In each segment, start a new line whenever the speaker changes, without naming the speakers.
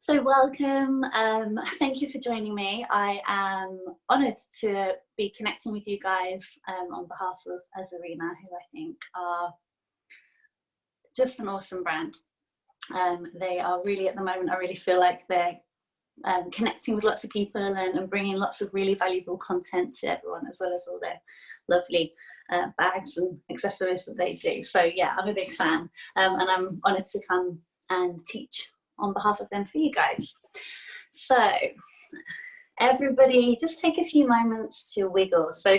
So welcome, thank you for joining me. I am honoured to be connecting with you guys on behalf of Azarina, who I think are just an awesome brand. They are really, at the moment, I really feel like they're connecting with lots of people and bringing lots of really valuable content to everyone, as well as all their lovely bags and accessories that they do. So yeah, I'm a big fan, and I'm honoured to come and teach on behalf of them for you guys. So everybody just take a few moments to wiggle. So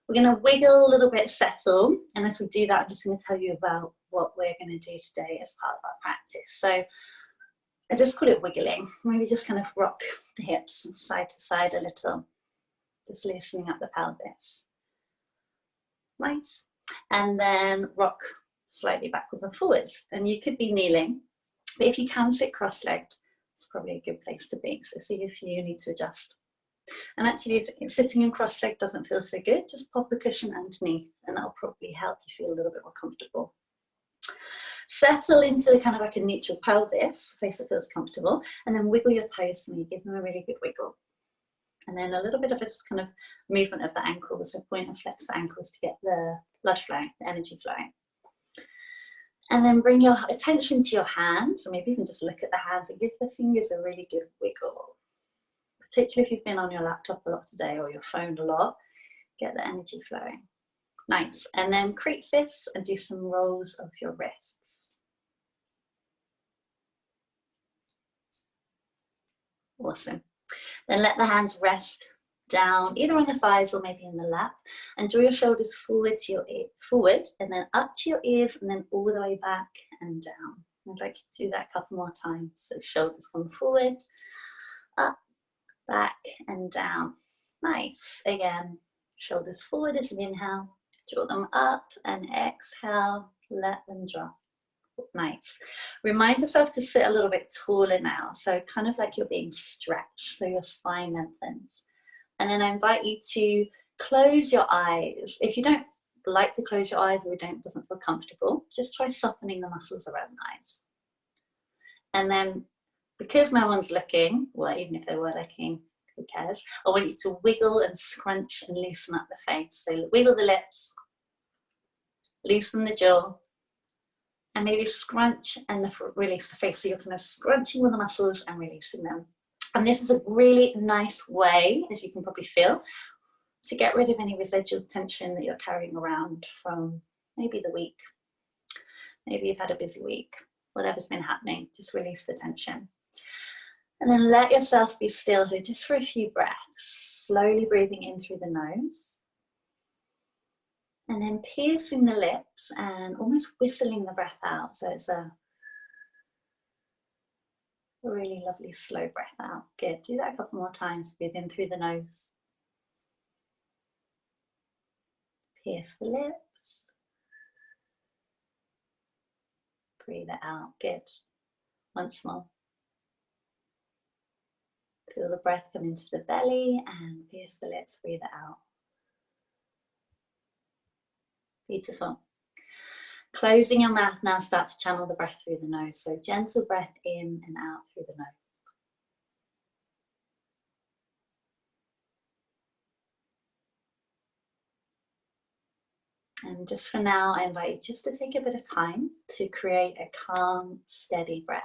we're going to wiggle a little bit, settle, and as we do that, I'm just going to tell you about what we're going to do today as part of our practice. So I just call it wiggling. Maybe just kind of rock the hips side to side a little, just loosening up the pelvis. Nice. And then rock slightly backwards and forwards. And you could be kneeling, but if you can sit cross-legged, it's probably a good place to be. So see if you need to adjust. And actually, if sitting in cross-legged doesn't feel so good, just pop a cushion underneath and that'll probably help you feel a little bit more comfortable. Settle into kind of like a neutral pelvis, place that feels comfortable, and then wiggle your toes for me, give them a really good wiggle. And then a little bit of a just kind of movement of the ankles, so point and flex the ankles to get the blood flowing, the energy flowing. And then bring your attention to your hands, or maybe even just look at the hands and give the fingers a really good wiggle. Particularly if you've been on your laptop a lot today or your phone a lot, get the energy flowing. Nice. And then create fists and do some rolls of your wrists. Awesome. Then let the hands rest down, either on the thighs or maybe in the lap, and draw your shoulders forward to your ear, forward, and then up to your ears, and then all the way back and down. I'd like you to do that a couple more times. So shoulders come forward, up, back, and down. Nice. Again, shoulders forward as you inhale, draw them up, and exhale, let them drop. Nice. Remind yourself to sit a little bit taller now, so kind of like you're being stretched, so your spine lengthens. And then I invite you to close your eyes. If you don't like to close your eyes or doesn't feel comfortable, just try softening the muscles around the eyes. And then, because no one's looking, well, even if they were looking, who cares? I want you to wiggle and scrunch and loosen up the face. So wiggle the lips, loosen the jaw, and maybe scrunch and release the face. So you're kind of scrunching with the muscles and releasing them. And this is a really nice way, as you can probably feel, to get rid of any residual tension that you're carrying around from maybe the week. Maybe you've had a busy week, whatever's been happening, just release the tension. And then let yourself be still here just for a few breaths, slowly breathing in through the nose. And then piercing the lips and almost whistling the breath out. So it's a really lovely slow breath out. Good. Do that a couple more times. Breathe in through the nose. Pierce the lips. Breathe it out. Good. Once more. Feel the breath come into the belly and pierce the lips. Breathe it out. Beautiful. Closing your mouth now, start to channel the breath through the nose. So gentle breath in and out through the nose. And just for now, I invite you just to take a bit of time to create a calm, steady breath.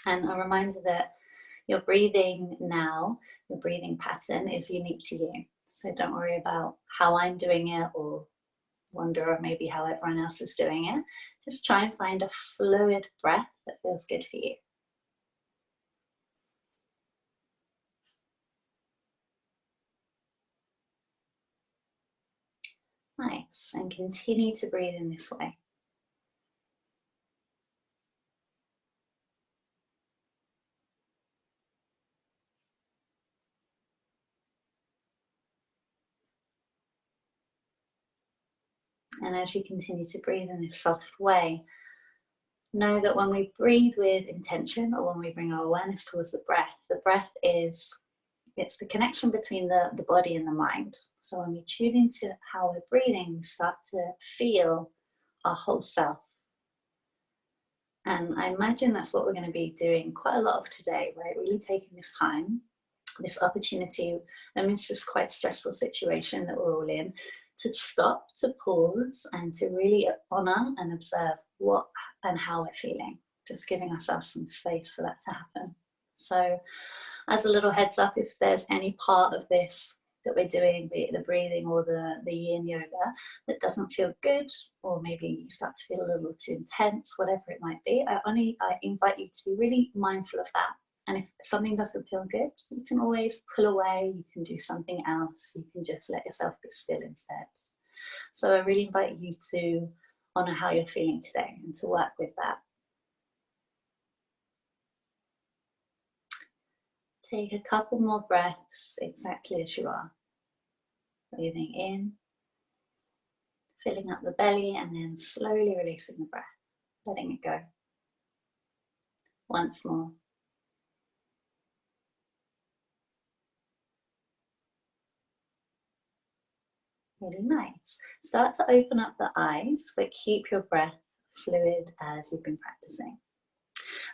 And a reminder that your breathing now, your breathing pattern is unique to you. So don't worry about how I'm doing it or wonder maybe how everyone else is doing it. Just try and find a fluid breath that feels good for you. Nice, and continue to breathe in this way. And as you continue to breathe in this soft way, know that when we breathe with intention, or when we bring our awareness towards the breath is, it's the connection between the body and the mind. So when we tune into how we're breathing, we start to feel our whole self. And I imagine that's what we're going to be doing quite a lot of today, right? Really taking this time, this opportunity amidst this quite stressful situation that we're all in, to stop, to pause, and to really honor and observe what and how we're feeling, just giving ourselves some space for that to happen. So as a little heads up, if there's any part of this that we're doing, be it the breathing or the yin yoga, that doesn't feel good, or maybe you start to feel a little too intense, whatever it might be, I invite you to be really mindful of that. And if something doesn't feel good, you can always pull away, you can do something else, you can just let yourself be still instead. So I really invite you to honor how you're feeling today and to work with that. Take a couple more breaths exactly as you are. Breathing in, filling up the belly, and then slowly releasing the breath, letting it go. Once more. Really nice. Start to open up the eyes, but keep your breath fluid as you've been practicing.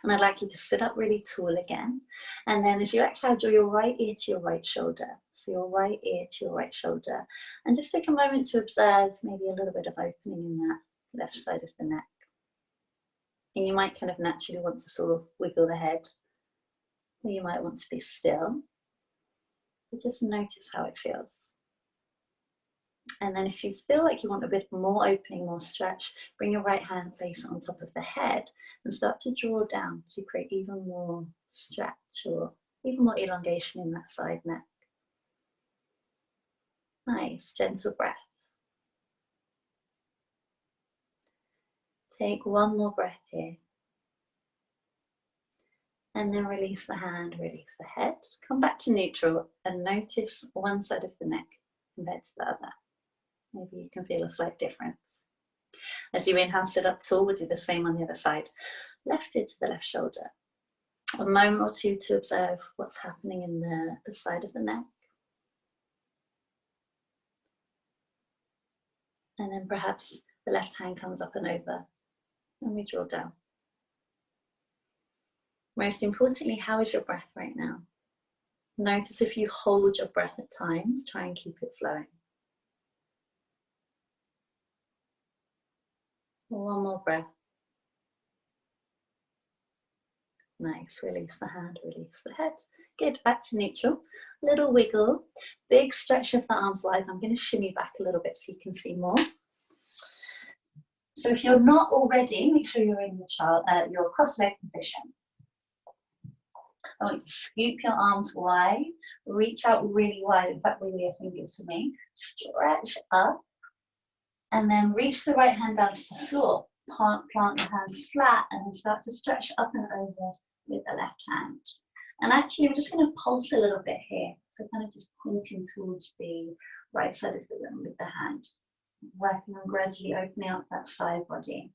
And I'd like you to sit up really tall again. And then as you exhale, draw your right ear to your right shoulder. So your right ear to your right shoulder. And just take a moment to observe maybe a little bit of opening in that left side of the neck. And you might kind of naturally want to sort of wiggle the head, or you might want to be still. But just notice how it feels. And then if you feel like you want a bit more opening, more stretch, bring your right hand, place it on top of the head and start to draw down to create even more stretch or even more elongation in that side neck. Nice, gentle breath. Take one more breath here. And then release the hand, release the head. Come back to neutral and notice one side of the neck compared to the other. Maybe you can feel a slight difference. As you inhale, sit up tall, we'll do the same on the other side. Left ear to the left shoulder. A moment or two to observe what's happening in the side of the neck. And then perhaps the left hand comes up and over and we draw down. Most importantly, how is your breath right now? Notice if you hold your breath at times, try and keep it flowing. One more breath. Nice, release the hand, release the head. Good, back to neutral. Little wiggle, big stretch of the arms wide. I'm going to shimmy back a little bit so you can see more. So if you're not already, make sure you're in your cross-leg position. I want you to scoop your arms wide, reach out really wide, in fact, wiggle your fingers to me. Stretch up, and then reach the right hand down to the floor. Plant the hand flat, and then start to stretch up and over with the left hand. And actually, we're just going to pulse a little bit here. So kind of just pointing towards the right side of the room with the hand. Working on gradually opening up that side body.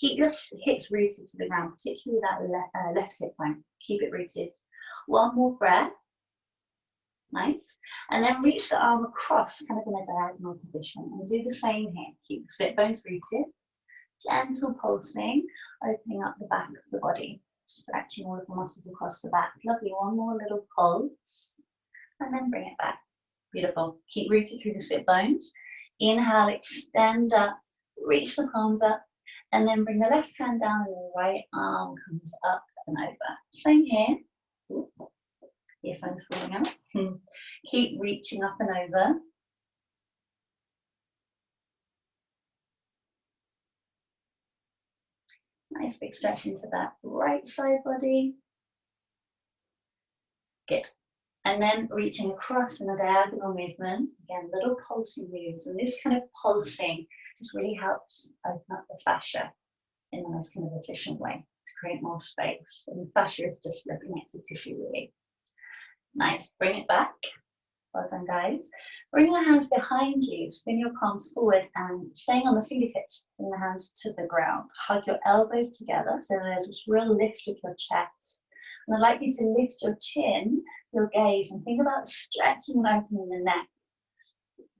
Keep your hips rooted to the ground, particularly that left hip bone. Keep it rooted. One more breath. Nice. And then reach the arm across, kind of in a diagonal position. And do the same here. Keep the sit bones rooted. Gentle pulsing, opening up the back of the body. Stretching all of the muscles across the back. Lovely. One more little pulse. And then bring it back. Beautiful. Keep rooted through the sit bones. Inhale, extend up, reach the palms up, and then bring the left hand down and the right arm comes up and over. Same here. Ooh, earphones falling out. Keep reaching up and over. Nice big stretch into that right side body. Good. And then reaching across in a diagonal movement. Again, little pulsing moves. And this kind of pulsing just really helps open up the fascia in a nice kind of efficient way to create more space. And the fascia is just represented tissue really. Nice. Bring it back. Well done, guys. Bring the hands behind you. Spin your palms forward and staying on the fingertips, bring the hands to the ground. Hug your elbows together so there's this real lift of your chest. And I'd like you to lift your chin, your gaze, and think about stretching and opening the neck.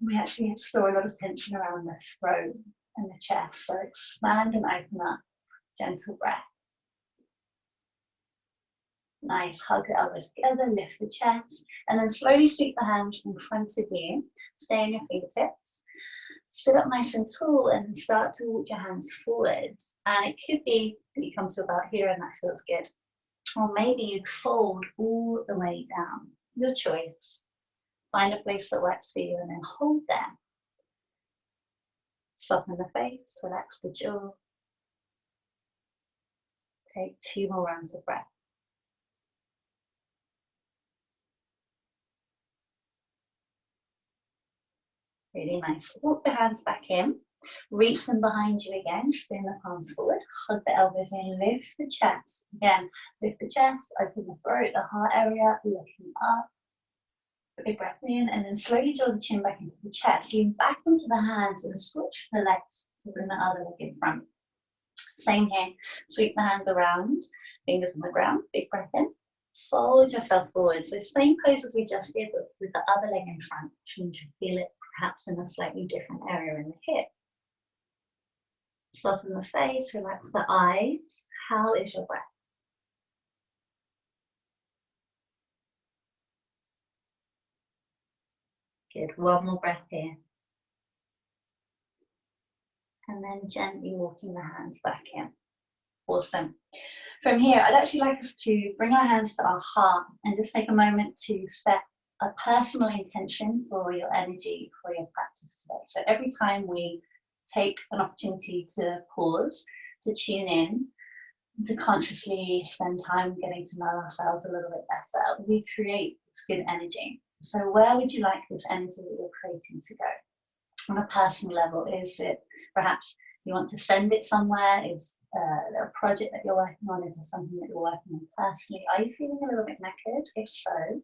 We actually store a lot of tension around the throat and the chest, so expand and open up. Gentle breath. Nice, hug the elbows together, lift the chest, and then slowly sweep the hands in front of you. Stay on your fingertips. Sit up nice and tall and start to walk your hands forward. And it could be that you come to about here and that feels good. Or maybe you fold all the way down. Your choice. Find a place that works for you and then hold there. Soften the face, relax the jaw. Take 2 more rounds of breath. Really nice. Walk the hands back in. Reach them behind you again. Spin the palms forward. Hug the elbows in. Lift the chest. Again, lift the chest. Open the throat, the heart area. Looking up. Big breath in. And then slowly draw the chin back into the chest. Lean back onto the hands and switch the legs to bring the other leg in front. Same here. Sweep the hands around. Fingers on the ground. Big breath in. Fold yourself forward. So same pose as we just did, but with the other leg in front, which means you feel it perhaps in a slightly different area in the hip. Soften the face, relax the eyes. How is your breath? Good. One more breath here. And then gently walking the hands back in. Awesome. From here, I'd actually like us to bring our hands to our heart and just take a moment to set a personal intention for your energy, for your practice today. So every time we take an opportunity to pause, to tune in, to consciously spend time getting to know ourselves a little bit better, we create this good energy. So where would you like this energy that you're creating to go? On a personal level, is it perhaps you want to send it somewhere? Is there a project that you're working on? Is there something that you're working on personally? Are you feeling a little bit knackered? If so,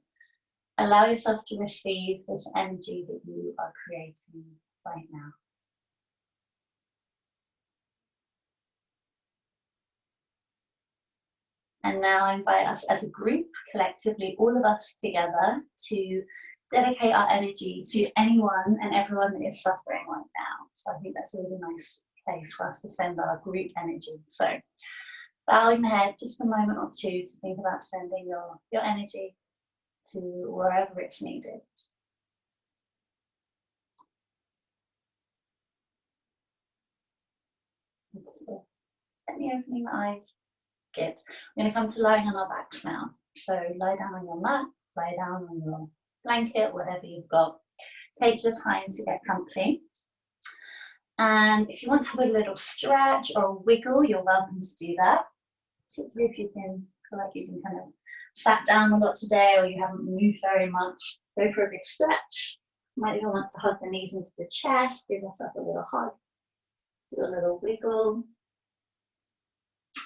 allow yourself to receive this energy that you are creating right now. And now I invite us as a group, collectively, all of us together, to dedicate our energy to anyone and everyone that is suffering right now. So I think that's a really nice place for us to send our group energy. So bowing the head just a moment or two to think about sending your energy to wherever it's needed. Gently opening the eyes. Good. We're going to come to lying on our backs now. So lie down on your mat, lie down on your blanket, whatever you've got. Take your time to get comfy. And if you want to have a little stretch or a wiggle, you're welcome to do that. Particularly if you feel like you've been kind of sat down a lot today or you haven't moved very much, go for a big stretch. You might even want to hug the knees into the chest, give yourself a little hug, do a little wiggle.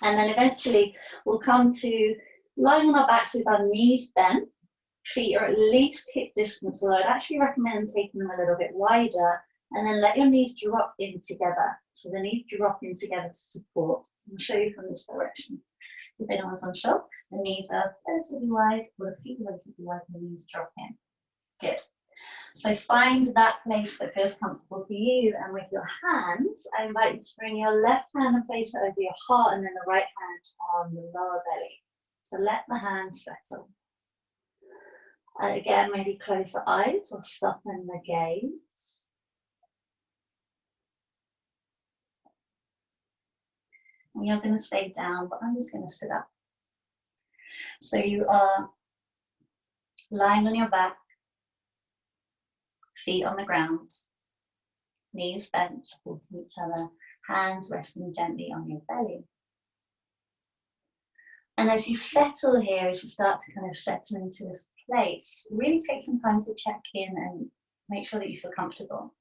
And then eventually we'll come to lying on our backs with our knees bent. Feet are at least hip distance, although I'd actually recommend taking them a little bit wider, and then let your knees drop in together. So the knees drop in together to support. I'll show you from this direction. If anyone's unsure, the knees are relatively wide, or the feet are relatively wide, and the knees drop in. Good. So find that place that feels comfortable for you, and with your hands, I invite you to bring your left hand and place it over your heart, and then the right hand on the lower belly. So let the hands settle. Again, maybe close the eyes or soften the gaze. And you're going to stay down, but I'm just going to sit up. So you are lying on your back, feet on the ground, knees bent, supporting each other, hands resting gently on your belly. And as you settle here, as you start to kind of settle into this place, really take some time to check in and make sure that you feel comfortable.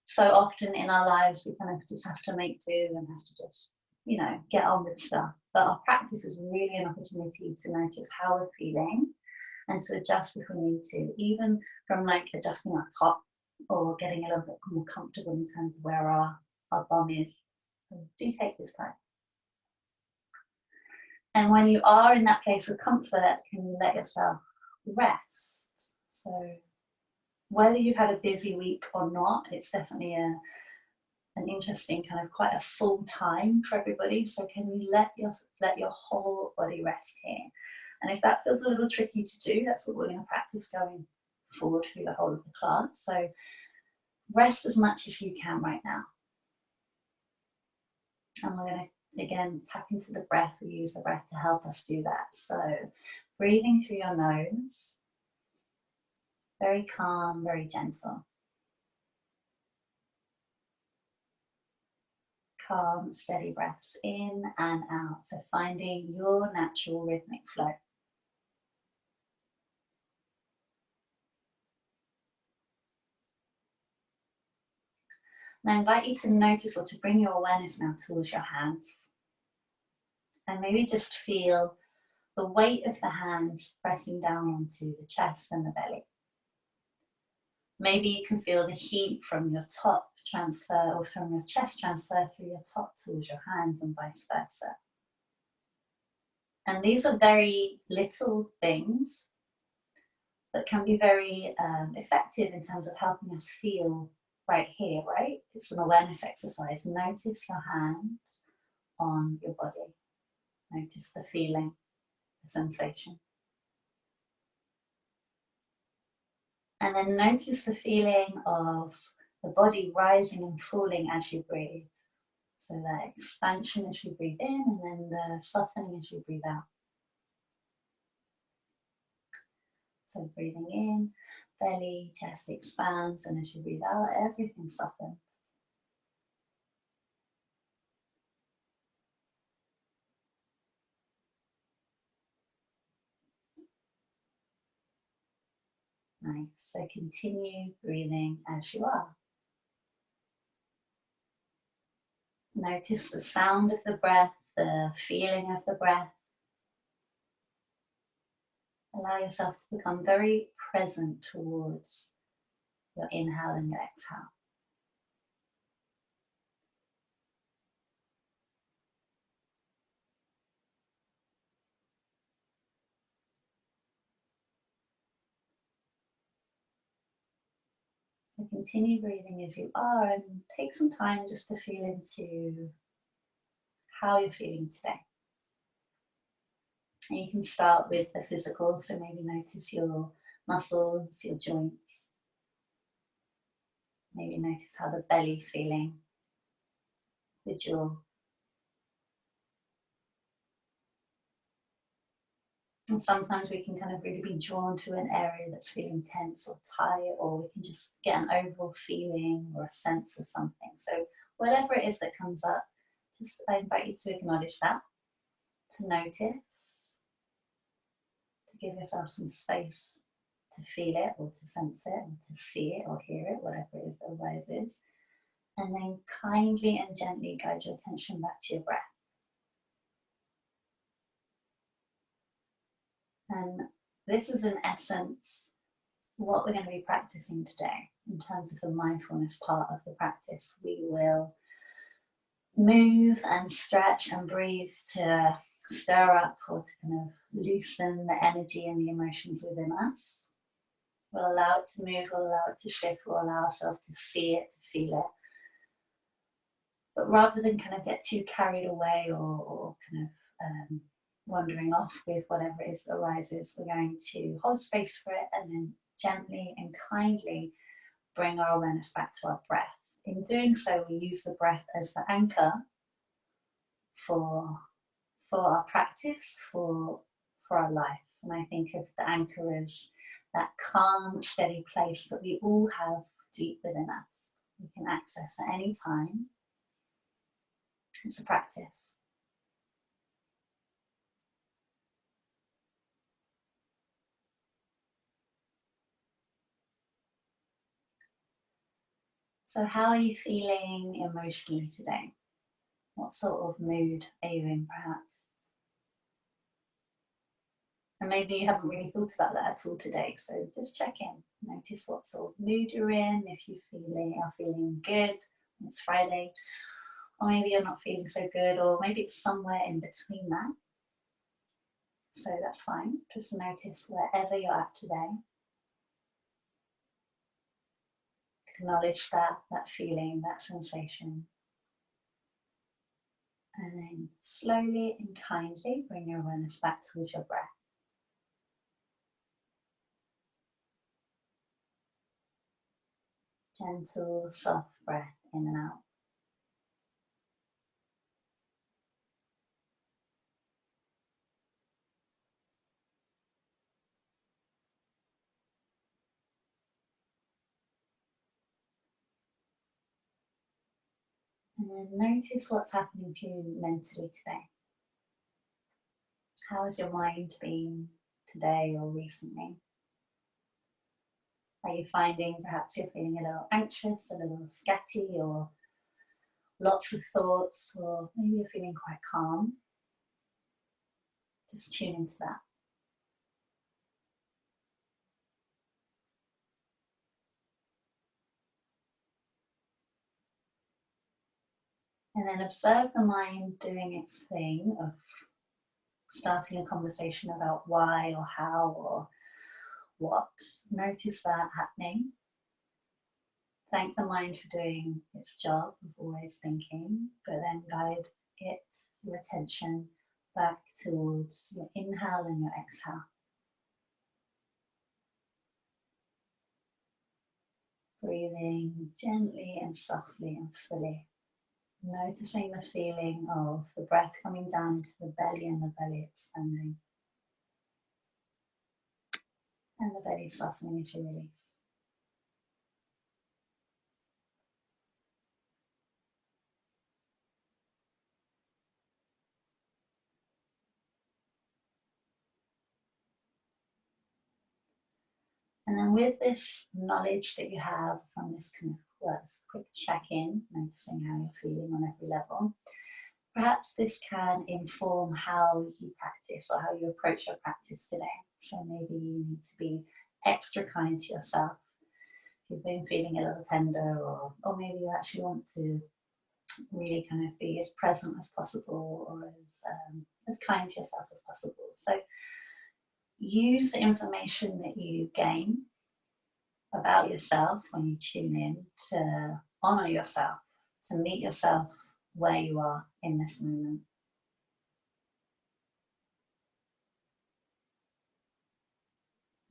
So often in our lives, we kind of just have to make do and have to just, you know, get on with stuff. But our practice is really an opportunity to notice how we're feeling and to adjust if we need to, even from like adjusting our top or getting a little bit more comfortable in terms of where our bum is. So do take this time. And when you are in that place of comfort, can you let yourself rest? So whether you've had a busy week or not, it's definitely an interesting kind of quite a full time for everybody. So can you let your whole body rest here? And if that feels a little tricky to do, that's what we're going to practice going forward through the whole of the class. So rest as much as you can right now. And we're going to, again, tap into the breath. We use the breath to help us do that. So breathing through your nose, very calm, very gentle. Calm, steady breaths in and out. So finding your natural rhythmic flow. And I invite you to notice or to bring your awareness now towards your hands. And maybe just feel the weight of the hands pressing down onto the chest and the belly. Maybe you can feel the heat from your top transfer, or from your chest transfer through your top towards your hands, and vice versa. And these are very little things that can be very effective in terms of helping us feel right here, right? It's an awareness exercise. Notice your hand on your body. Notice the feeling, the sensation. And then notice the feeling of the body rising and falling as you breathe. So that expansion as you breathe in, and then the softening as you breathe out. So breathing in, belly, chest expands, and as you breathe out, everything softens. Nice. So continue breathing as you are. Notice the sound of the breath, the feeling of the breath. Allow yourself to become very present towards your inhale and your exhale. So continue breathing as you are, and take some time just to feel into how you're feeling today. And you can start with the physical, so maybe notice your muscles, your joints. Maybe notice how the belly's feeling, the jaw. And sometimes we can kind of really be drawn to an area that's feeling tense or tight, or we can just get an overall feeling or a sense of something. So whatever it is that comes up, I invite you to acknowledge that, to notice, to give yourself some space to feel it or to sense it or to see it or hear it, whatever it is that arises. And then kindly and gently guide your attention back to your breath. And this is in essence what we're going to be practicing today in terms of the mindfulness part of the practice. We will move and stretch and breathe to stir up or to kind of loosen the energy and the emotions within us. We'll allow it to move, we'll allow it to shift, we'll allow ourselves to see it, to feel it. But rather than kind of get too carried away or kind of wandering off with whatever it is that arises, we're going to hold space for it and then gently and kindly bring our awareness back to our breath. In doing so, we use the breath as the anchor for our practice, for our life. And I think of the anchor as that calm, steady place that we all have deep within us. We can access at any time. It's a practice. So how are you feeling emotionally today? What sort of mood are you in, perhaps? And maybe you haven't really thought about that at all today, so just check in. Notice what sort of mood you're in, if you are feeling good, it's Friday, or maybe you're not feeling so good, or maybe it's somewhere in between that. So that's fine. Just notice wherever you're at today. Acknowledge that feeling, that sensation. And then slowly and kindly bring your awareness back towards your breath. Gentle, soft breath in and out. And then notice what's happening for you mentally today. How has your mind been today or recently? Are you finding perhaps you're feeling a little anxious, a little scatty, or lots of thoughts, or maybe you're feeling quite calm? Just tune into that. And then observe the mind doing its thing of starting a conversation about why or how or what. Notice that happening. Thank the mind for doing its job of always thinking, but then guide your attention back towards your inhale and your exhale. Breathing gently and softly and fully. Noticing the feeling of the breath coming down into the belly and the belly expanding. And the belly softening as you release. And then with this knowledge that you have from this kind of quick check-in, noticing how you're feeling on every level, perhaps this can inform how you practice or how you approach your practice today. So maybe you need to be extra kind to yourself. If you've been feeling a little tender, or maybe you actually want to really kind of be as present as possible, or as kind to yourself as possible. So use the information that you gain about yourself when you tune in to honor yourself, to meet yourself where you are in this moment.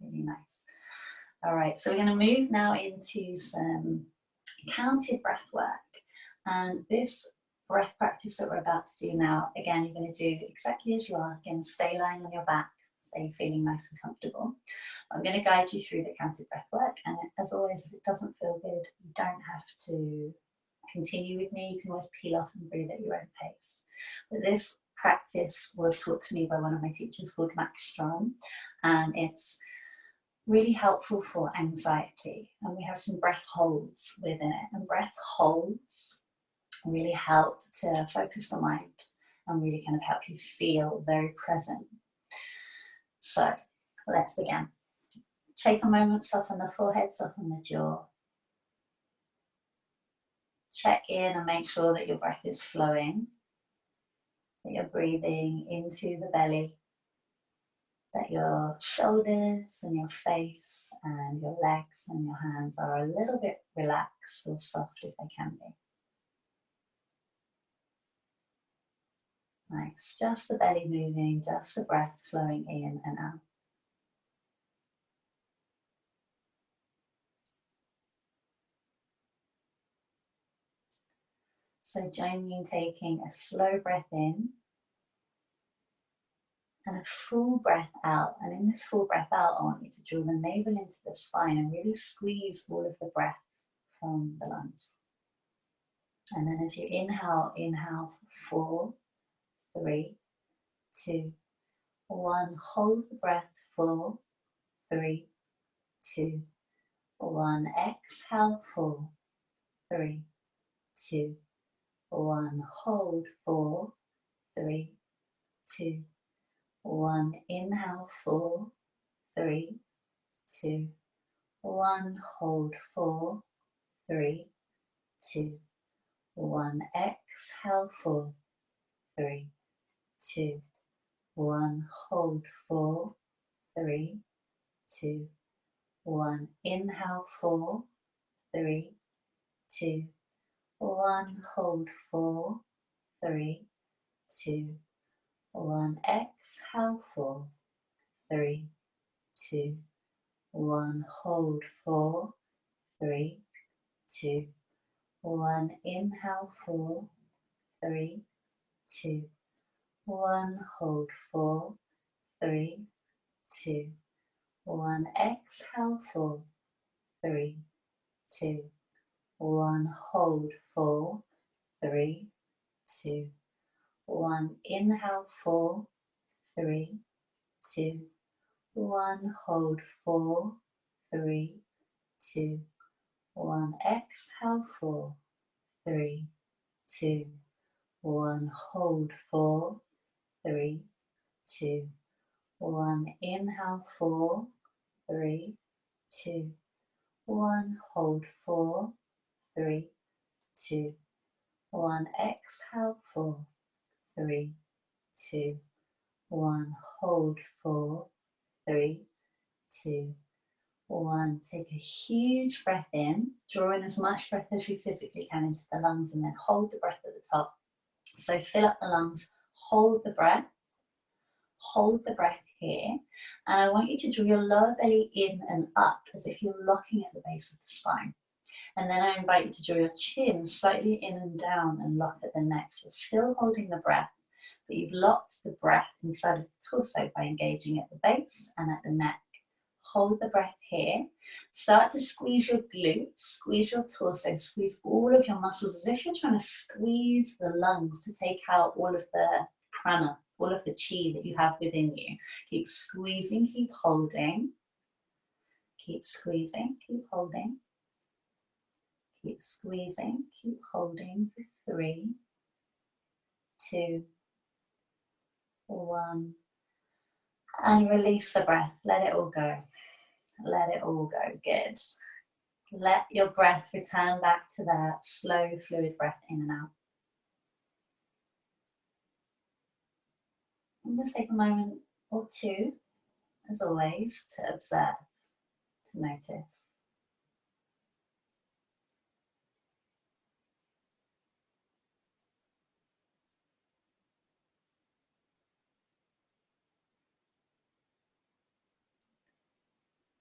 Really nice. All right, so we're going to move now into some counted breath work. And this breath practice that we're about to do now, again, you're going to do exactly as you are. Again, stay lying on your back, stay feeling nice and comfortable. I'm going to guide you through the counted breath work. And as always, if it doesn't feel good, you don't have to continue with me. You can always peel off and breathe at your own pace. But this practice was taught to me by one of my teachers called Max Strong, and it's really helpful for anxiety. And we have some breath holds within it. And breath holds really help to focus the mind and really kind of help you feel very present. So let's begin. Take a moment, soften the forehead, soften the jaw. Check in and make sure that your breath is flowing, that you're breathing into the belly, that your shoulders and your face and your legs and your hands are a little bit relaxed or soft if they can be. Nice, just the belly moving, just the breath flowing in and out. So join me in taking a slow breath in and a full breath out. And in this full breath out, I want you to draw the navel into the spine and really squeeze all of the breath from the lungs. And then as you inhale, inhale for 4, 3, 2, 1. Hold the breath, 4, 3, 2, 1. Exhale, 4, 3, 2, 1. Hold, 4, 3, 2, 1. Inhale, 4, 3, 2, 1. Hold, 4, 3, 2, 1. Exhale, 4, 3, 2, 1. Hold, 4, 3, 2, 1. Inhale, 4, 3, 2, 1. Hold, 4, 3, 2, 1. Exhale, 4, 3, 2, 1. Hold, 4, 3, 2, 1. Inhale, 4, 3, 2, 1. Hold, 4, 3, 2, 1. Exhale, 4, 3, 2, 1. Hold, 4, 3, 2, 1. Inhale, 4, 3, 2, 1. Hold, 4, 3, 2, 1. Exhale, 4, 3, 2, 1. Hold, 4, 3, 2, 1. Inhale, 4, 3, 2, 1. Hold, 4, 3, 2, 1. Exhale, 4, 3, 2, 1. Hold, 4, 3, 2, 1. Take a huge breath in, draw in as much breath as you physically can into the lungs, and then hold the breath at the top. So fill up the lungs, hold the breath here, and I want you to draw your lower belly in and up as if you're locking at the base of the spine. And then I invite you to draw your chin slightly in and down and lock at the neck. So you're still holding the breath, but you've locked the breath inside of the torso by engaging at the base and at the neck. Hold the breath here. Start to squeeze your glutes, squeeze your torso, squeeze all of your muscles as if you're trying to squeeze the lungs to take out all of the prana, all of the chi that you have within you. Keep squeezing, keep holding. Keep squeezing, keep holding. Keep squeezing, keep holding for 3, 2, 1. And release the breath. Let it all go. Let it all go. Good. Let your breath return back to that slow, fluid breath in and out. And just take a moment or two, as always, to observe, to notice.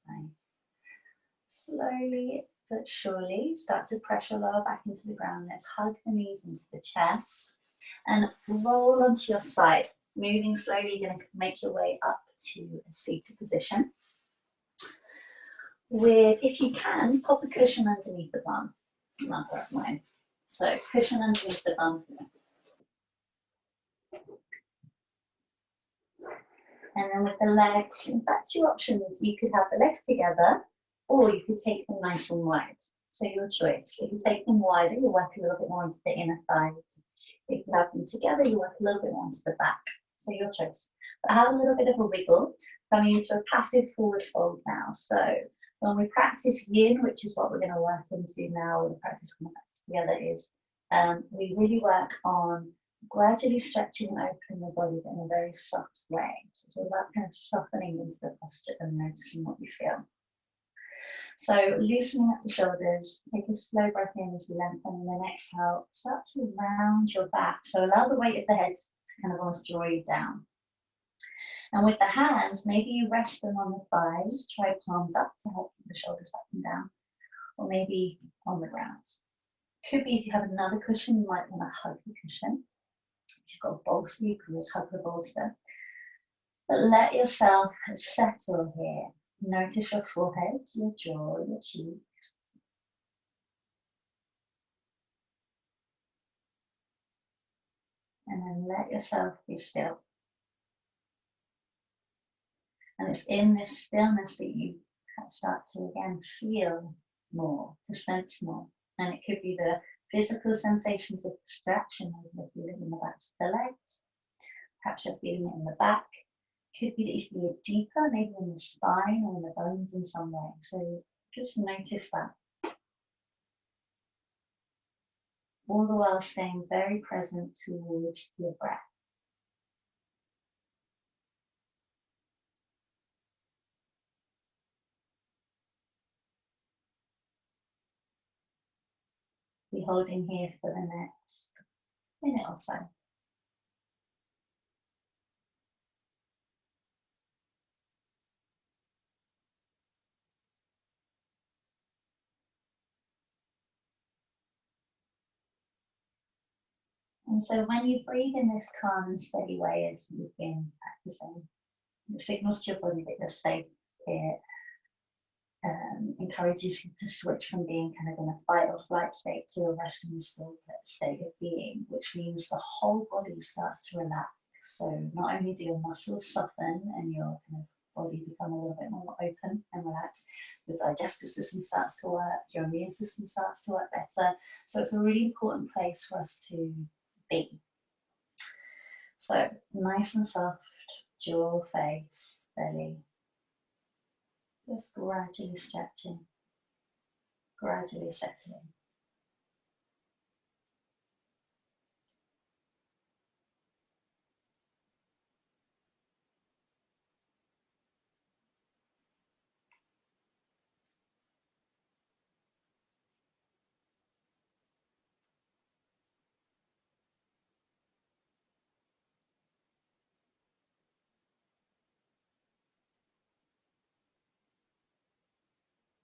Nice. Slowly but surely start to press your lower back into the ground. Let's hug the knees into the chest and roll onto your side. Moving slowly, you're going to make your way up to a seated position. If you can, pop a cushion underneath the bum. I'll grab mine. So cushion underneath the bum. And then with the legs, in fact, 2 options. You could have the legs together, or you could take them nice and wide. So your choice. If you take them wider, you work a little bit more into the inner thighs. If you have them together, you work a little bit more into the back. So your choice. But have a little bit of a wiggle, coming into a passive forward fold now. So when we practice yin, which is what we're going to work into now, the practice when we practice together is, we really work on gradually stretching and opening the body, but in a very soft way. So it's all about kind of softening into the posture and noticing what you feel. So loosening up the shoulders, take a slow breath in as you lengthen, and then exhale, start to round your back. So allow the weight of the head to kind of almost draw you down. And with the hands, maybe you rest them on the thighs, try palms up to help keep the shoulders back and down, or maybe on the ground. Could be if you have another cushion, you might want to hug the cushion. If you've got a bolster, you can just hug the bolster. But let yourself settle here. Notice your forehead, your jaw, your cheeks. And then let yourself be still. And it's in this stillness that you start to again feel more, to sense more. And it could be the physical sensations of distraction, maybe you're feeling in the backs of the legs. Perhaps you're feeling it in the back. Could be that you feel it deeper, maybe in the spine or in the bones in some way. So just notice that. All the while staying very present towards your breath. Be holding here for the next minute or so. And so when you breathe in this calm and steady way as you've been practicing, it signals to your body that you're safe. It encourages you to switch from being kind of in a fight or flight state to a rest and restore state of being, which means the whole body starts to relax. So not only do your muscles soften and your kind of body become a little bit more open and relaxed, your digestive system starts to work, your immune system starts to work better. So it's a really important place for us to be. So nice and soft, jaw, face, belly. Just gradually stretching, gradually settling.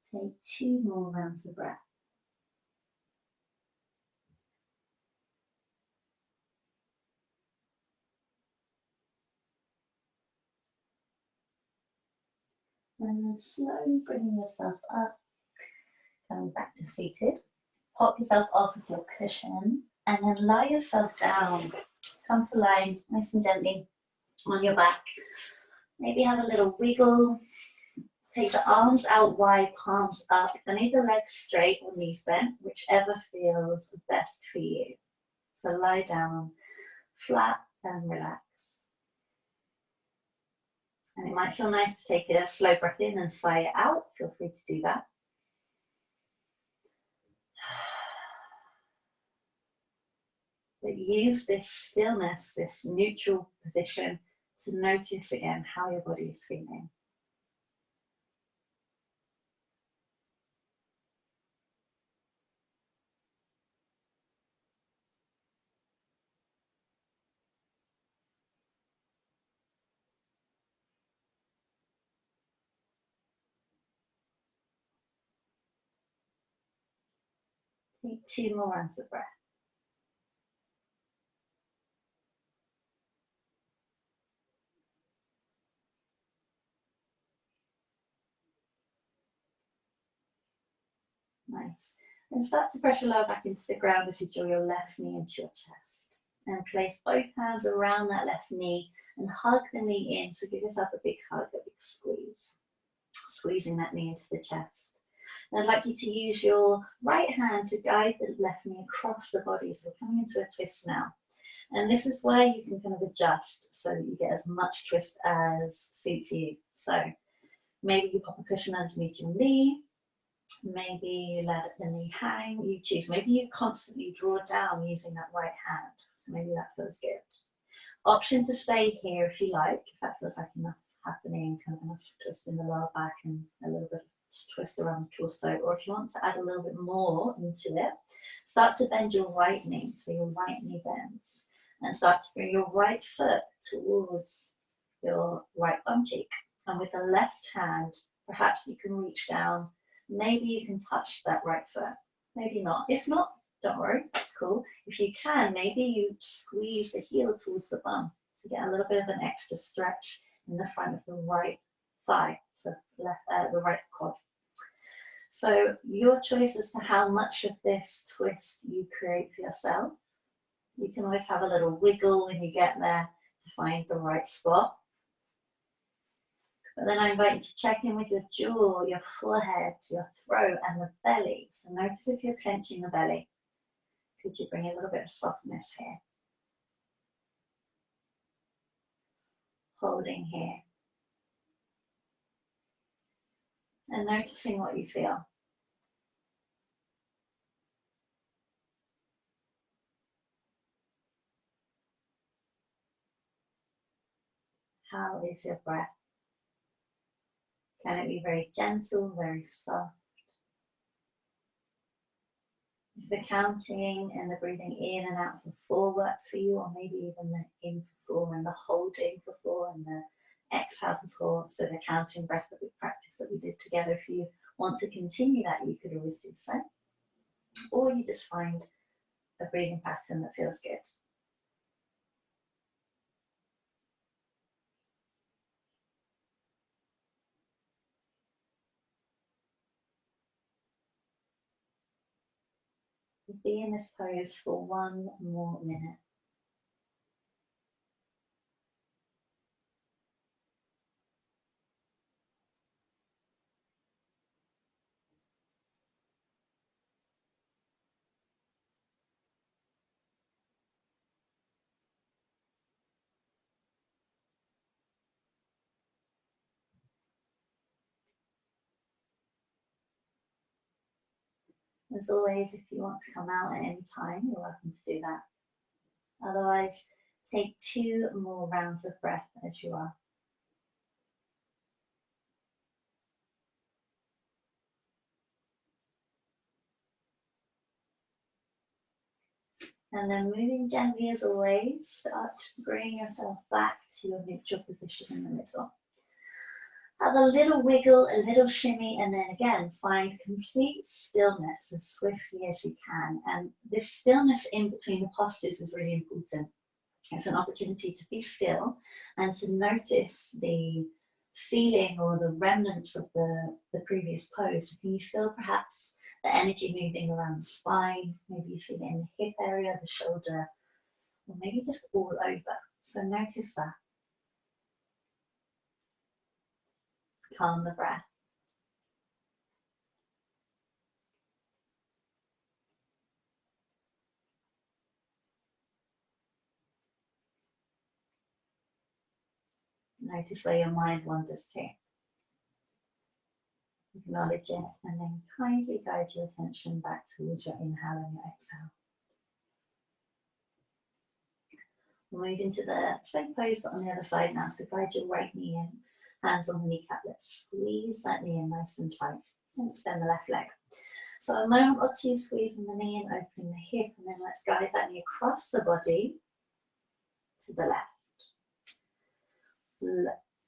Take 2 more rounds of breath. And then slowly bringing yourself up, coming back to seated. Pop yourself off of your cushion and then lie yourself down. Come to lie nice and gently on your back. Maybe have a little wiggle. Take the arms out wide, palms up, and either legs straight or knees bent, whichever feels best for you. So lie down, flat and relax. And it might feel nice to take a slow breath in and sigh it out. Feel free to do that. But use this stillness, this neutral position to notice again how your body is feeling. Take 2 more rounds of breath. Nice. And start to press your lower back into the ground as you draw your left knee into your chest. And place both hands around that left knee and hug the knee in. So give yourself a big hug, a big squeeze. Squeezing that knee into the chest. And I'd like you to use your right hand to guide the left knee across the body. So coming into a twist now. And this is where you can kind of adjust so that you get as much twist as suits you. So maybe you pop a cushion underneath your knee. Maybe you let the knee hang, you choose. Maybe you constantly draw down using that right hand. So maybe that feels good. Option to stay here if you like, if that feels like enough happening, kind of enough twist in the lower back and a little bit of twist around the torso. Or if you want to add a little bit more into it, start to bend your right knee. So your right knee bends. And start to bring your right foot towards your right bum cheek. And with the left hand, perhaps you can reach down. Maybe you can touch that right foot, maybe not. If not, don't worry, that's cool. If you can, maybe you squeeze the heel towards the bum to get a little bit of an extra stretch in the front of the right thigh, so the right quad. So your choice as to how much of this twist you create for yourself. You can always have a little wiggle when you get there to find the right spot. But then I invite you to check in with your jaw, your forehead, your throat, and the belly. So notice if you're clenching the belly. Could you bring a little bit of softness here? Holding here. And noticing what you feel. How is your breath? Can it be very gentle, very soft? If the counting and the breathing in and out for 4 works for you, or maybe even the in for 4 and the holding for 4 and the exhale for 4, so the counting breath that we practiced that we did together, if you want to continue that, you could always do so. Or you just find a breathing pattern that feels good. And be in this pose for 1 more minute. As always, if you want to come out at any time, you're welcome to do that. Otherwise, take 2 more rounds of breath as you are. And then moving gently as always, start to bring yourself back to your neutral position in the middle. Have a little wiggle, a little shimmy, and then again, find complete stillness as swiftly as you can. And this stillness in between the postures is really important. It's an opportunity to be still and to notice the feeling or the remnants of the previous pose. Can you feel perhaps the energy moving around the spine? Maybe you feel it in the hip area, the shoulder, or maybe just all over. So notice that. Calm the breath. Notice where your mind wanders to. Acknowledge it and then kindly guide your attention back towards your inhale and your exhale. We'll move into the same pose but on the other side now. So guide your right knee in, hands on the kneecap. Let's squeeze that knee in nice and tight. And extend the left leg. So a moment or two squeezing the knee in, opening the hip, and then let's guide that knee across the body to the left.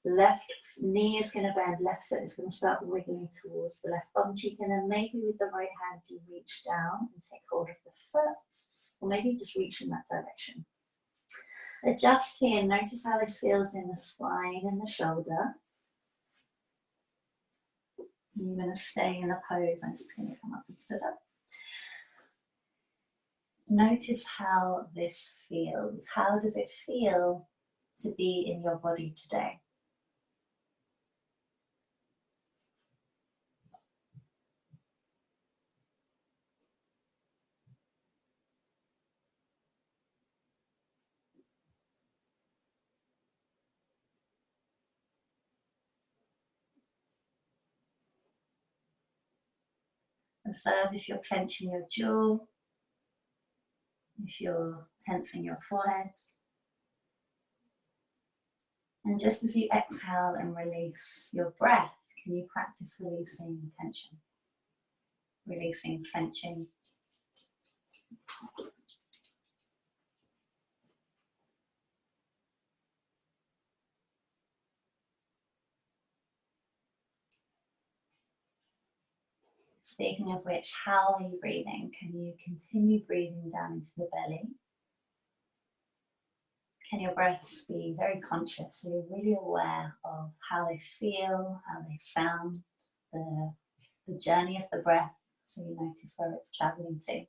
Left knee is going to bend, left foot is going to start wiggling towards the left bum cheek, and then maybe with the right hand you reach down and take hold of the foot, or maybe just reach in that direction. Adjust here, notice how this feels in the spine and the shoulder. You're going to stay in the pose. I'm just going to come up and sit up. Notice how this feels. How does it feel to be in your body today? Observe if you're clenching your jaw, if you're tensing your forehead. And just as you exhale and release your breath, can you practice releasing tension? Releasing clenching. Speaking of which, how are you breathing? Can you continue breathing down into the belly? Can your breaths be very conscious, so you're really aware of how they feel, how they sound, the journey of the breath, so you notice where it's traveling to.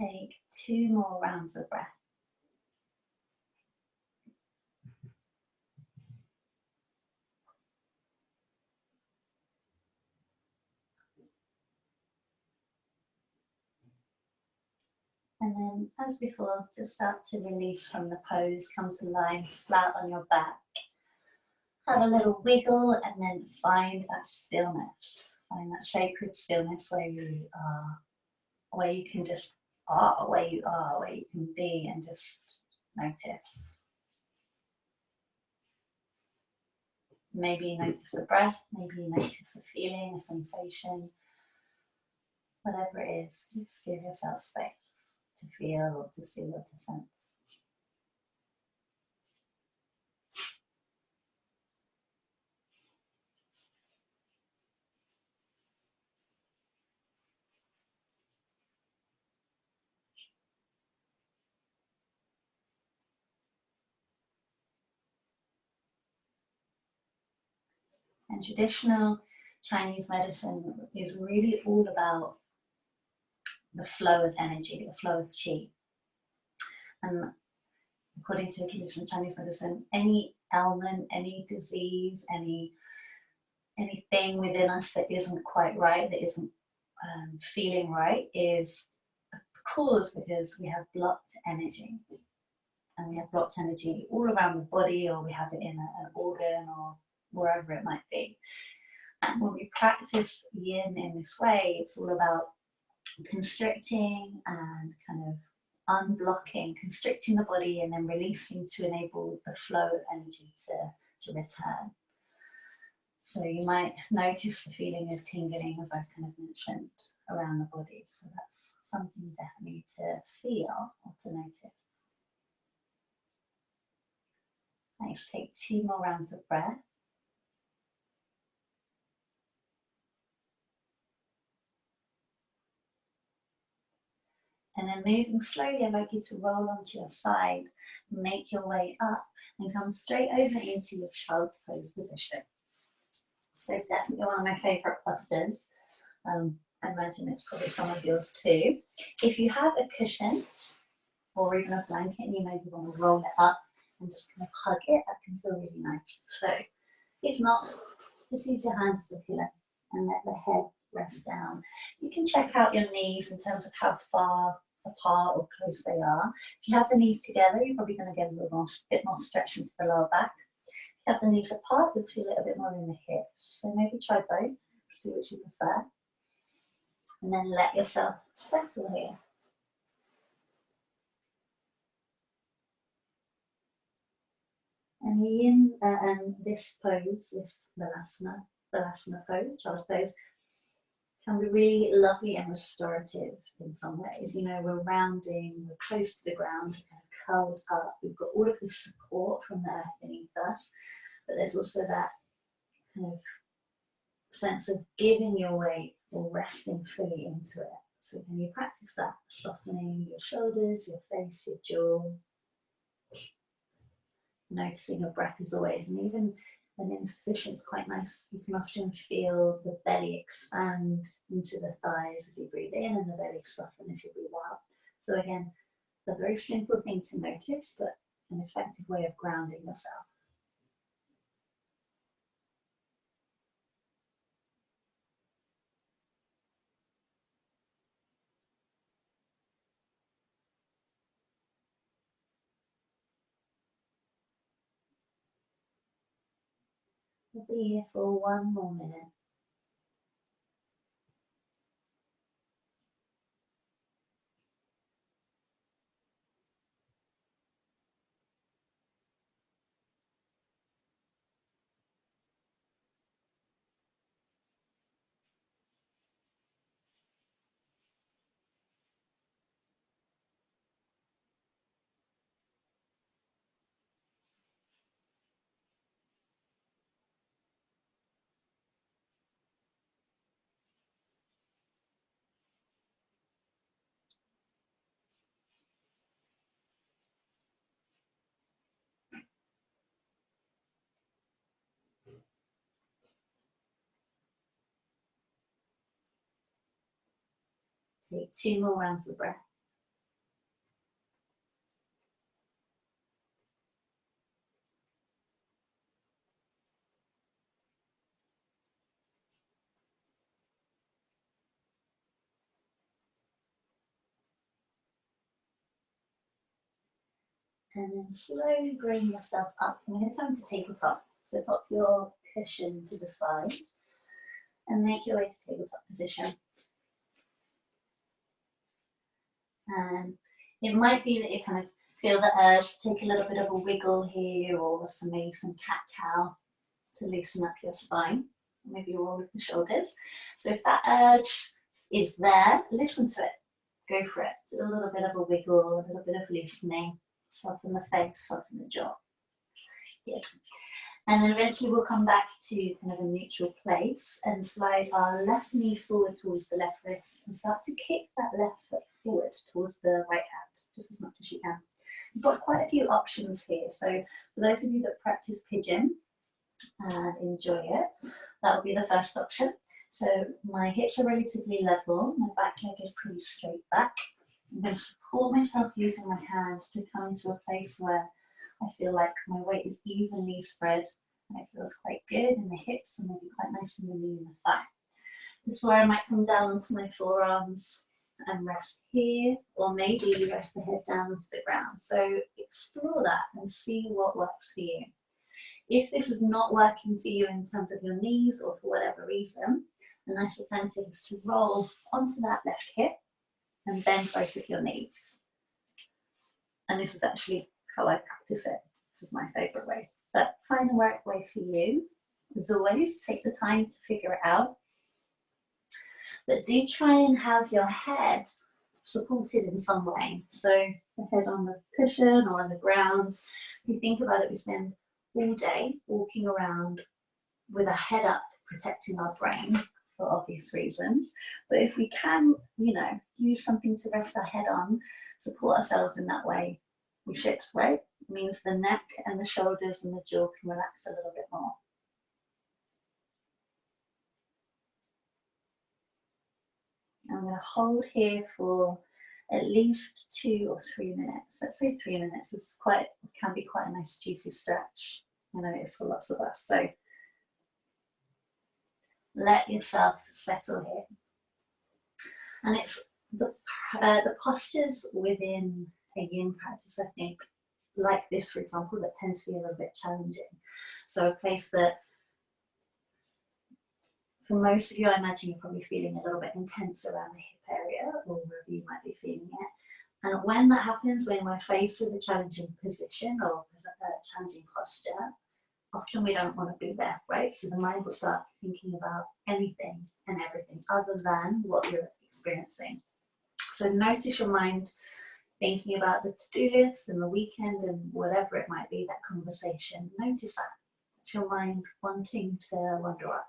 Take 2 more rounds of breath. And then, as before, just start to release from the pose, come to lie flat on your back. Have a little wiggle and then find that stillness. Find that sacred stillness where you are, where you can just where you are, where you can be and just notice. Maybe you notice a breath, maybe you notice a feeling, a sensation. Whatever it is, just give yourself space to feel or to see or to sense. And traditional Chinese medicine is really all about the flow of energy, the flow of qi. And according to traditional Chinese medicine, any ailment, any disease, anything within us that isn't quite right, that isn't feeling right, is a cause because we have blocked energy. And we have blocked energy all around the body, or we have it in an organ, or wherever it might be. And when we practice yin in this way, it's all about constricting and kind of unblocking, constricting the body and then releasing to enable the flow of energy to return. So you might notice the feeling of tingling, as I've kind of mentioned, around the body. So that's something definitely to feel or to notice. Let's take 2 more rounds of breath. And then moving slowly, I'd like you to roll onto your side, make your way up and come straight over into your child's pose position. So definitely one of my favourite postures. I imagine it's probably some of yours too. If you have a cushion or even a blanket and you maybe want to roll it up and just kind of hug it, that can feel really nice. So if not, just use your hands as a pillow and let the head rest down. You can check out your knees in terms of how far apart or close they are. If you have the knees together, you're probably going to get a bit more stretch into the lower back. If you have the knees apart, you'll feel it a bit more in the hips. So maybe try both, see which you prefer. And then let yourself settle here. And this pose, this Balasana pose, child's pose, can be really lovely and restorative in some ways. You know, we're rounding, we're close to the ground, we're kind of curled up, we've got all of this support from the earth beneath us, but there's also that kind of sense of giving your weight or resting fully into it. So can you practice that, softening your shoulders, your face, your jaw, noticing your breath as always, and even when in this position it's quite nice, you can often feel the belly expand into the thighs as you breathe in and the belly soften as you breathe out. So again, a very simple thing to notice, but an effective way of grounding yourself. We'll be here for 1 more minute. Take 2 more rounds of breath. And then slowly bring yourself up. And we're going to come to tabletop. So pop your cushion to the side and make your way to tabletop position. And it might be that you kind of feel the urge to take a little bit of a wiggle here, or maybe some cat-cow to loosen up your spine. Maybe roll with the shoulders. So if that urge is there, listen to it. Go for it. Do a little bit of a wiggle, a little bit of loosening. Soften the face, soften the jaw. Good. And then eventually we'll come back to kind of a neutral place and slide our left knee forward towards the left wrist and start to kick that left foot forward towards the right hand, just as much as you can. You've got quite a few options here. So for those of you that practice pigeon, and enjoy it. That would be the first option. So my hips are relatively level, my back leg is pretty straight back. I'm going to support myself using my hands to come into a place where I feel like my weight is evenly spread and it feels quite good in the hips and maybe quite nice in the knee and the thigh. This is where I might come down onto my forearms and rest here, or maybe rest the head down onto the ground. So explore that and see what works for you. If this is not working for you in terms of your knees or for whatever reason, a nice alternative is to roll onto that left hip and bend both of your knees. And this is actually how I practice it. This is my favourite way. But find the right way for you. As always, take the time to figure it out. But do try and have your head supported in some way. So the head on the cushion or on the ground. If you think about it, we spend all day walking around with our head up, protecting our brain for obvious reasons. But if we can, use something to rest our head on, support ourselves in that way, we should, right? It means the neck and the shoulders and the jaw can relax a little bit more. I'm going to hold here for at least 2 or 3 minutes. Let's say 3 minutes. This can be quite a nice juicy stretch. I know it is for lots of us. So let yourself settle here. And it's the postures within a yin practice, I think, like this, for example, that tends to be a little bit challenging. So a place that, for most of you, I imagine you're probably feeling a little bit intense around the hip area, or wherever you might be feeling it. And when that happens, when we're faced with a challenging position or a challenging posture, often we don't want to be there, right? So the mind will start thinking about anything and everything other than what you're experiencing. So notice your mind thinking about the to-do list and the weekend and whatever it might be, that conversation. Notice that. It's your mind wanting to wander off.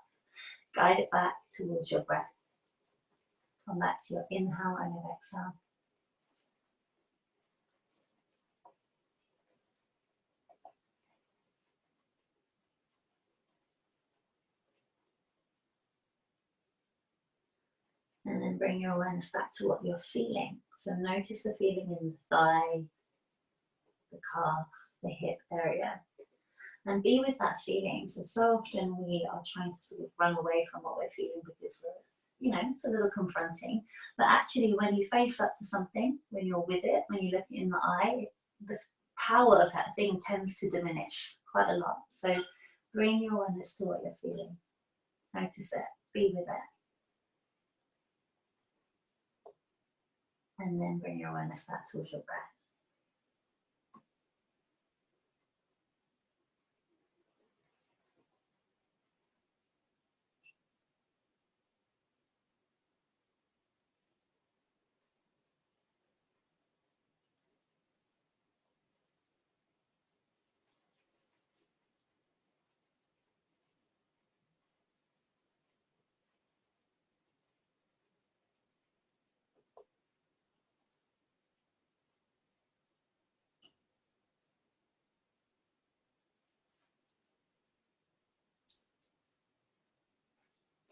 Guide it back towards your breath. Come back to your inhale and your exhale. And then bring your awareness back to what you're feeling. So notice the feeling in the thigh, the calf, the hip area. And be with that feeling. So often we are trying to sort of run away from what we're feeling because it's a little confronting. But actually, when you face up to something, when you're with it, when you look it in the eye, the power of that thing tends to diminish quite a lot. So bring your awareness to what you're feeling. Notice it. Be with it. And then bring your awareness back towards your breath.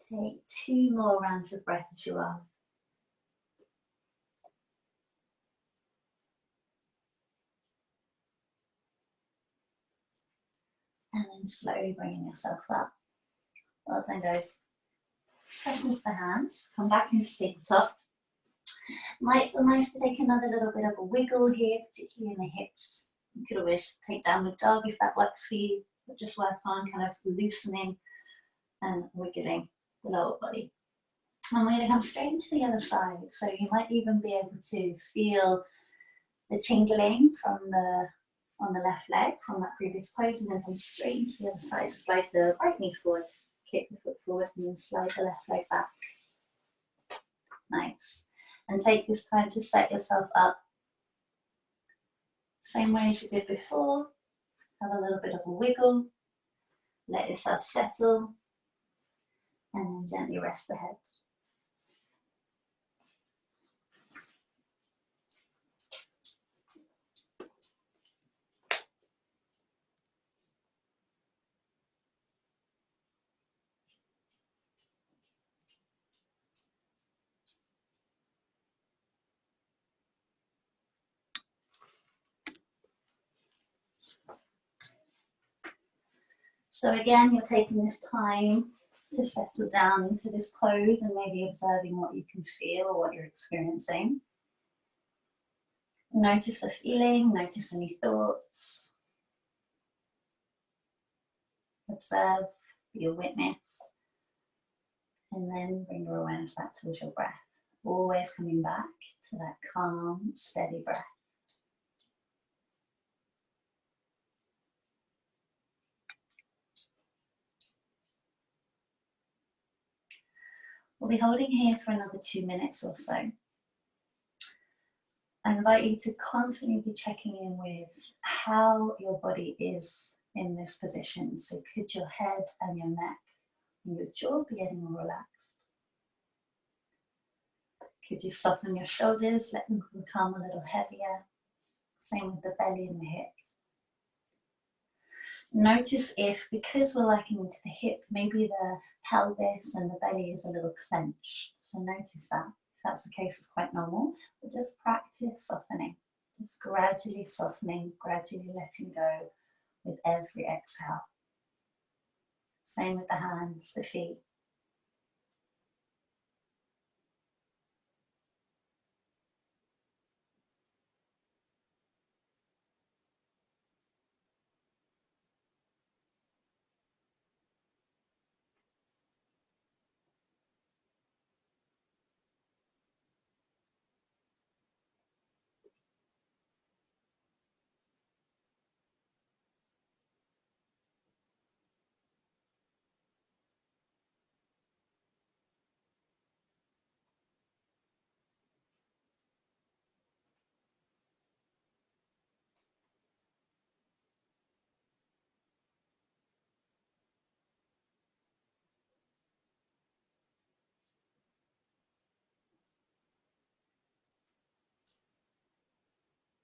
Take 2 more rounds of breath as you are. And then slowly bringing yourself up. Well done, guys. Press into the hands. Come back into tabletop. Might feel nice to take another little bit of a wiggle here, particularly in the hips. You could always take downward dog if that works for you, but just work on kind of loosening and wiggling the lower body. And we're going to come straight into the other side. So you might even be able to feel the tingling on the left leg from that previous pose, and then come straight into the other side. So slide the right knee forward, kick the foot forward, and then slide the left leg back. Nice. And take this time to set yourself up. Same way as you did before. Have a little bit of a wiggle. Let yourself settle. And then gently rest the head. So again, you're taking this time to settle down into this pose and maybe observing what you can feel or what you're experiencing. Notice the feeling, notice any thoughts. Observe, be a witness. And then bring your awareness back towards your breath. Always coming back to that calm, steady breath. We'll be holding here for another 2 minutes or so. I invite you to constantly be checking in with how your body is in this position. So could your head and your neck and your jaw be getting more relaxed? Could you soften your shoulders, let them become a little heavier? Same with the belly and the hips. Notice if, because we're working into the hip, maybe the pelvis and the belly is a little clenched. So notice that. If that's the case, it's quite normal. But just practice softening. Just gradually softening, gradually letting go with every exhale. Same with the hands, the feet.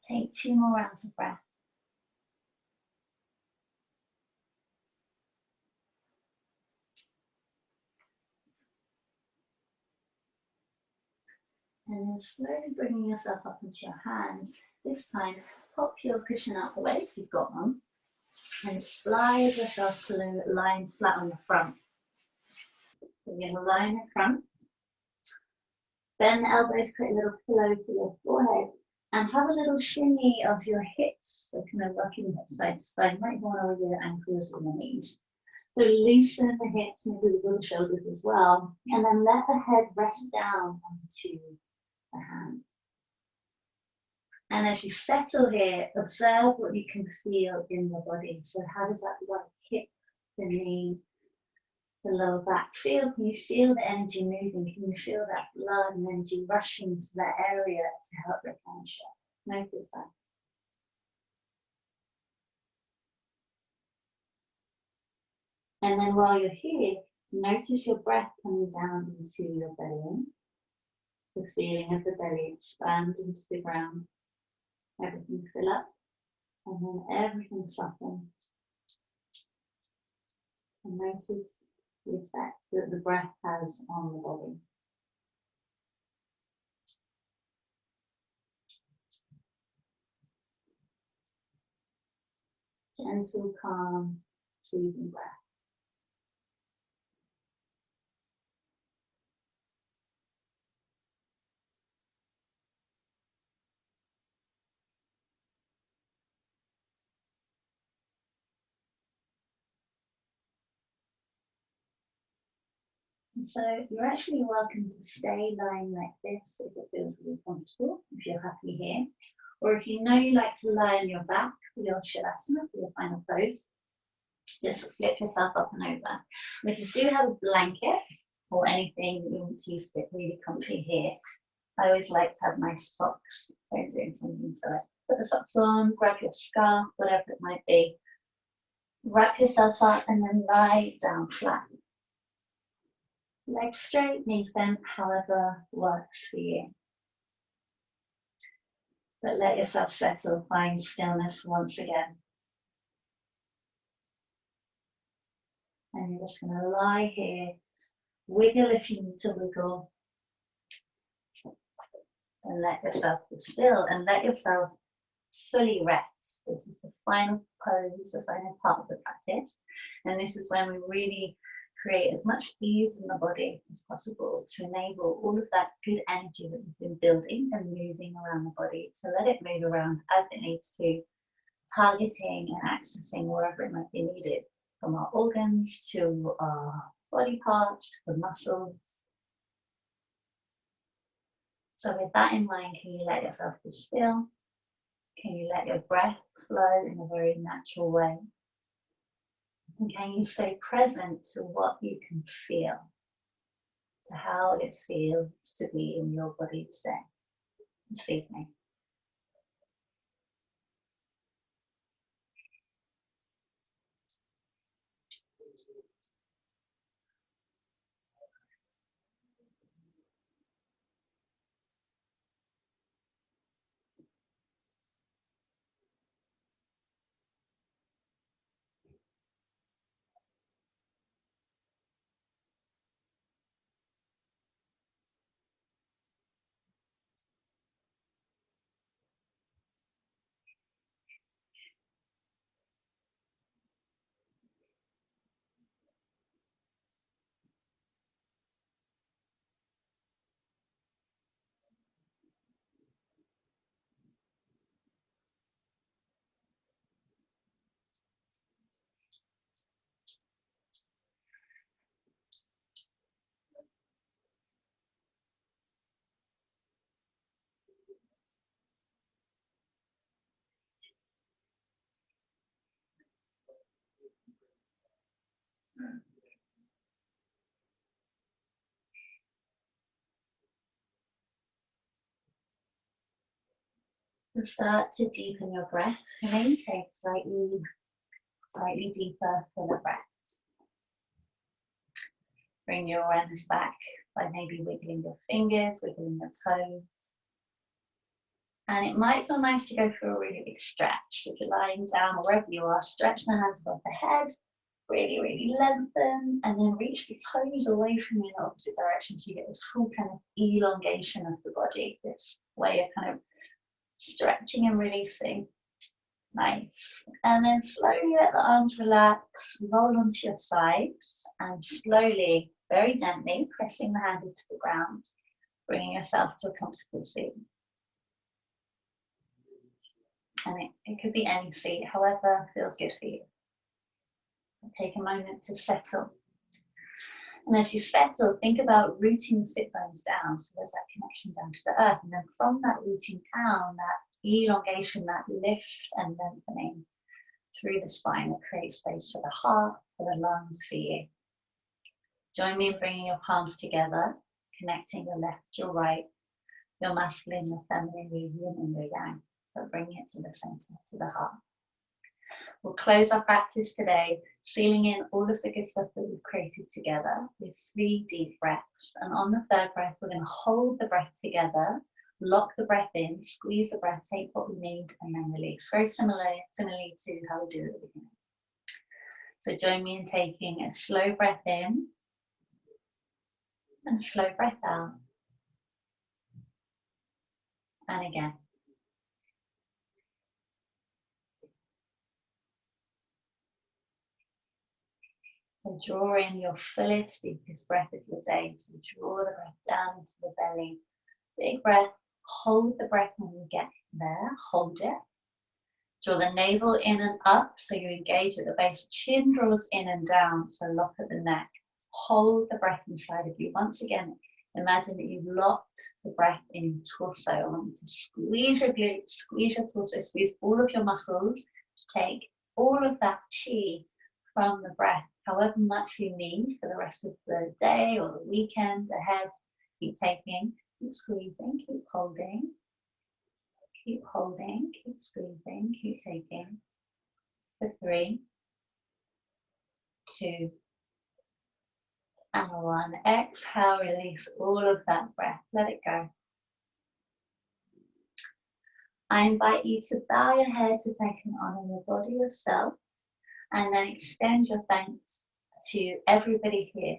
Take 2 more rounds of breath. And then slowly bringing yourself up into your hands. This time, pop your cushion out the way if you've got one. And slide yourself to lying flat on the front. So you're going to lie in the front. Bend the elbows, create a little pillow for your forehead. And have a little shimmy of your hips. So kind of rocking hip side to side. You might want to over your ankles or your knees. So loosen the hips, maybe the shoulders as well. And then let the head rest down onto the hands. And as you settle here, observe what you can feel in your body. So how does that right hip, the knee, the lower back feel? Can you feel the energy moving? Can you feel that blood and energy rushing to that area to help replenish it? Notice that. And then while you're here, notice your breath coming down into your belly. The feeling of the belly expand into the ground. Everything fill up. And then everything soften. And notice the effects that the breath has on the body. Gentle, calm, soothing breath. And so you're actually welcome to stay lying like this if it feels really comfortable, if you're happy here. Or if you know you like to lie on your back for your Shavasana, for your final pose, just flip yourself up and over. And if you do have a blanket or anything you want to use to get really comfy here, I always like to have my socks. I'm doing something to it. Put the socks on, grab your scarf, whatever it might be. Wrap yourself up and then lie down flat. Legs straight, knees bent, however works for you. But let yourself settle, find stillness once again. And you're just going to lie here, wiggle if you need to wiggle. And let yourself be still and let yourself fully rest. This is the final pose, the final part of the practice. And this is when we really create as much ease in the body as possible to enable all of that good energy that we've been building and moving around the body, to let it move around as it needs to, targeting and accessing wherever it might be needed, from our organs to our body parts to the muscles. So with that in mind, can you let yourself be still? Can you let your breath flow in a very natural way? And can you stay present to what you can feel, to how it feels to be in your body today, this evening? So start to deepen your breath. Maybe take slightly deeper for the breaths. Bring your awareness back by maybe wiggling your fingers, wiggling your toes. And it might feel nice to go for a really big stretch. If you're lying down or wherever you are, stretch the hands above the head, really, really lengthen, and then reach the toes away from you in the opposite direction so you get this full kind of elongation of the body, this way of kind of stretching and releasing. Nice. And then slowly let the arms relax, roll onto your side, and slowly, very gently, pressing the hand into the ground, bringing yourself to a comfortable seat. And it could be any seat, however feels good for you. Take a moment to settle. And as you settle, think about rooting the sit bones down, so there's that connection down to the earth. And then from that rooting down, that elongation, that lift and lengthening through the spine, that creates space for the heart, for the lungs, for you. Join me in bringing your palms together, connecting your left to your right, your masculine, your feminine, your yin and your yang, but bringing it to the center, to the heart. We'll close our practice today, sealing in all of the good stuff that we've created together with 3 deep breaths. And on the 3rd breath, we're going to hold the breath together, lock the breath in, squeeze the breath, take what we need, and then release. Very similarly to how we do it at the beginning. So join me in taking a slow breath in and a slow breath out. And again. So draw in your fullest, deepest breath of your day. So draw the breath down into the belly. Big breath. Hold the breath when you get there. Hold it. Draw the navel in and up, so you engage at the base. Chin draws in and down, so lock at the neck. Hold the breath inside of you. Once again, imagine that you've locked the breath in your torso. I want you to squeeze your glutes, squeeze your torso, squeeze all of your muscles to take all of that chi from the breath, however much you need for the rest of the day or the weekend ahead. Keep taking, keep squeezing, keep holding. Keep holding, keep squeezing, keep taking. For 3, 2, and 1. Exhale, release all of that breath. Let it go. I invite you to bow your head to thank and honor your body, yourself, and then extend your thanks to everybody here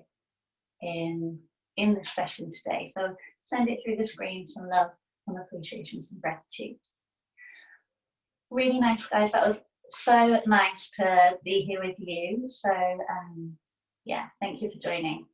in this session today. So send it through the screen, some love, some appreciation, some gratitude. Really nice, guys. That was so nice to be here with you. So yeah, thank you for joining.